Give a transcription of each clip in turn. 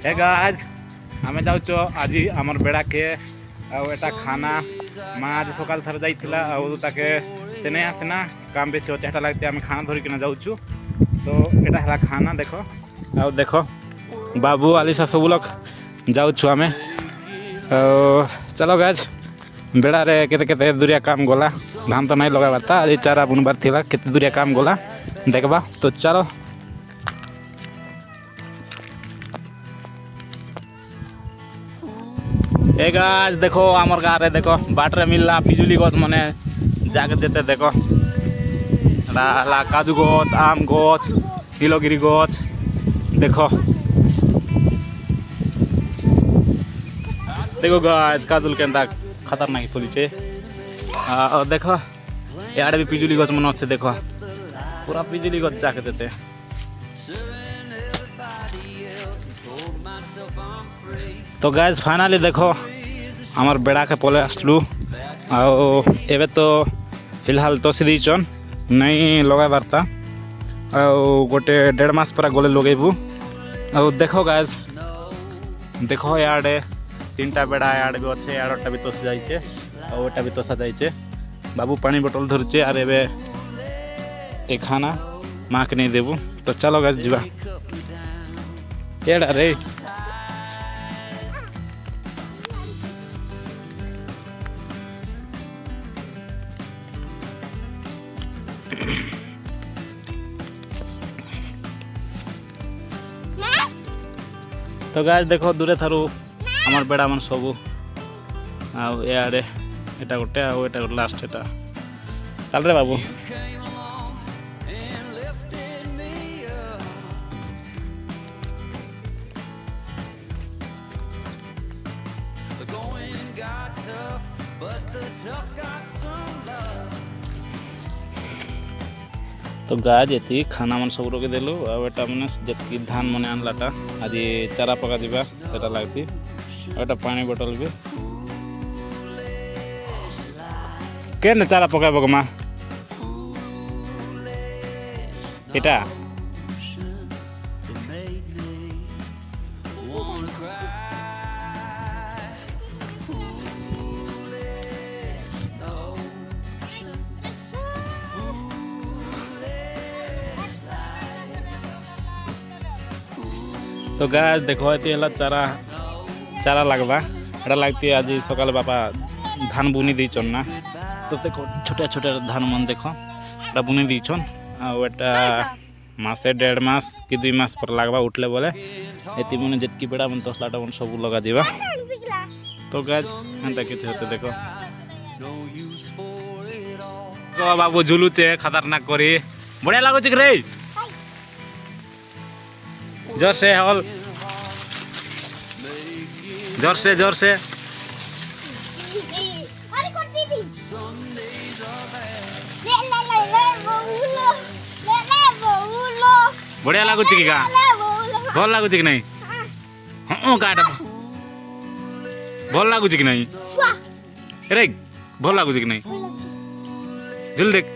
Hey guys आमे जाउचो आज हमर बेड़ा के एटा खाना माँ आज सकाल थर जाइथिला ताके से नहीं आसेना काम बेसी होचे हेटा लागते आमे खाना धरि किना जाउचु। तो एटा हला खाना देखो देखो बाबू आलिसा सब लोग जाउछु आमे। चलो गाइस बेड़ा रे केते केते दुरिया काम गला धान तो नहीं लगाबा था आज चारा बुनबार थिला केते दुरिया काम गला देखबा। तो चलो ए गाइस देखो आमर गाँव रे देखो बाटरे मिलला पिजुली गछ मने जाके देते देखो ला काजू गछ आम गछ नीलगिरी गछ देखो देखो गाइस काजुल केंता खतरनाक फुली छे। और देखो यार भी पिजुली गछ मन अच्छे देखो पूरा पिजुली गछ जाके देते। तो गाइस फाइनली देखो हमार बेड़ा के पले आसलु एबे तो फिलहाल तो सीचन नहीं लगा बारता गोटे 1.5 मास पर गले लगेबू। देखो गाइस देखो याडे 3टा बेड़ा याड भी अच्छे याडटा भी तोसी जाइए और भी तोसा जाइए। बाबू पानी बोतल धरचे और एबे ए खाना माँ के नहीं देबू। तो चलो गाइस जीवा एड़ा रे तो गाइस देखो दूरे थारू हमार बेड़ा मन सबू आड़े एटा गोटे एटा लास्ट एटा चल रे बाबू। तो गाज ये खाना मन सब रोके देलु आटा मैंने जी धान मन आनलाटा आज चारा पका दिबा सेटा लागती आटा पानी बोतल भी केन चारा पका बग माँ एटा तो गाइस देखो ये चारा चारा लगवा एटा लगती आज सकाल बापा धान बुनी दीचन ना। तो देखो छोटे छोटे धान मन देखो एटा बुनी दीचन आटा मासे 1.5 मास कि 2 मास पर लगवा उठले बोले एति मन जितकी बेड़ा मन तसलाटा मन सब लगा दिबा। तो गाइस एंता किछ होते देखो तो बाबू झुलुचे खतरनाक करी बढ़िया लागो छ रे जोर से हॉल जोर से बढ़िया लगुच कि भल लगुच कि नहीं हाँ काटा भल लगुच कि नहीं रे भल लगुच कि नहीं झुल देख।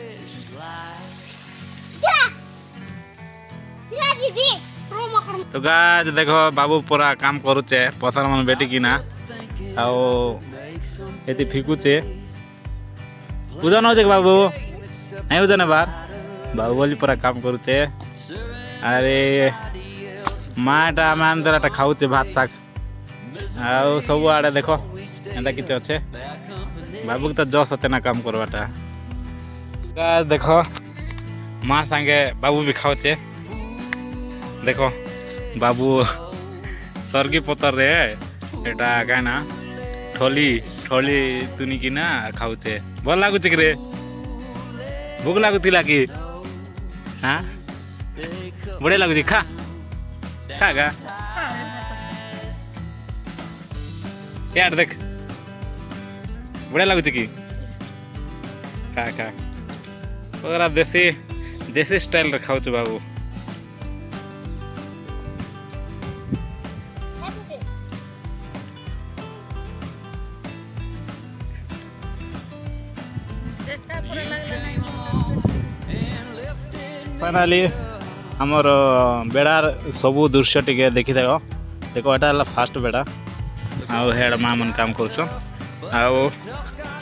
तो गाज देखो बाबू पूरा काम करुचे पथर मन बेटी की ना ये फिकुचे ओजन हो बाबू नहीं ओजन बार बाबू बोली पूरा काम करुचे। अरे माटा आम आमदाराटा खाऊचे भात शाक आउ सब आड़े देखो एंता किसी अच्छे बाबू की तो जस अच्छे ना काम करवाटा। गाज देखो माँ सांगे बाबू भी खाऊचे देखो बाबू सर्गी पतर रे एटा क्या ना ठोली ठोली तुनी की ना खाऊचे भल लगुच कि रे भूख लगुला कि हाँ बढ़िया लगुच खा खा गा यार देख बढ़िया लगुच कि खा खा पूरा देसी स्टाइल रे खाऊचे बाबू। फाइनाली आमर बेड़ार सबू दृश्य टिके देखी देव देख एटा फास्ट बेड़ा आड़ माँ मन काम कर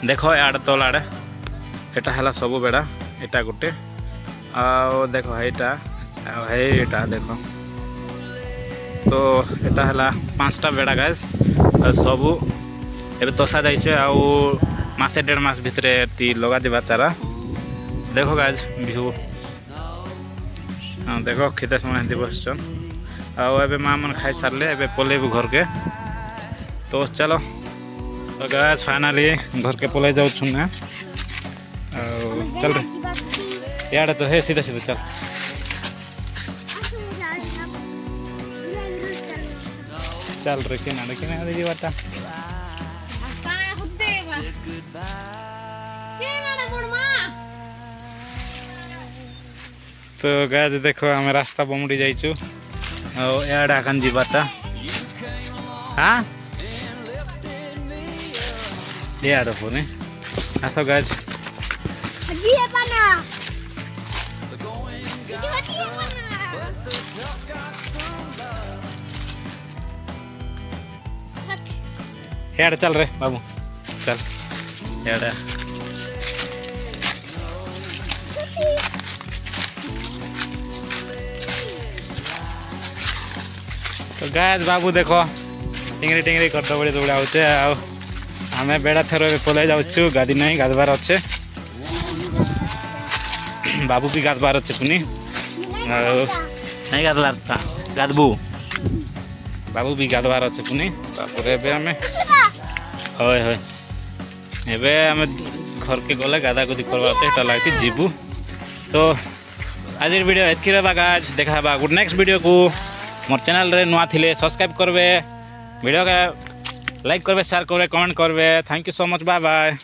देख आड़ तल आड़े एटा है सब बेड़ा एटा गोटे देख एटा देख तो एटा है 5टा बेड़ा गाइज सबू एबे तसा जाइए मासे 1.5 मास भितर लगा जा चारा देखो गाइज व्यू देख खेते समय बसन आबे माँ मन खाई सारे एबे पलैबू घर के तो चलो तो गाइज फाइनाली घर के पलै जाऊँ ना चल रे यार तो है सीधा सीधा चल चल रे किनारे किनारे जीवाटा तो गाइज देखो आम रास्ता बमुड़ी जाइचु याड आकान जीवाटा हाँ याड पुनी आस गाइज याड चल रे बाबू चल याड तो गाइज बाबू देखो टिंगरी टिंगरी कर दौड़ी दौड़ा होचे आमे बेड़ा थेर पलै जाऊँ गादी नहीं गाधबार अच्छे बाबू भी गाधबार अच्छे पुनी नहीं गाधला गाधबू बाबू भी गाधबार अच्छे पुनी हय हय एबे आमे घर के गले गाधा गुधी करवा लगे जीवु तो आज वीडियो एतकी रहा गाइज देखा गुड नेक्स्ट वीडियो को मोर चैनल रे नुआ थिले सब्सक्राइब करबे वीडियो के लाइक करबे शेयर करबे कमेंट करबे thank you so much bye bye.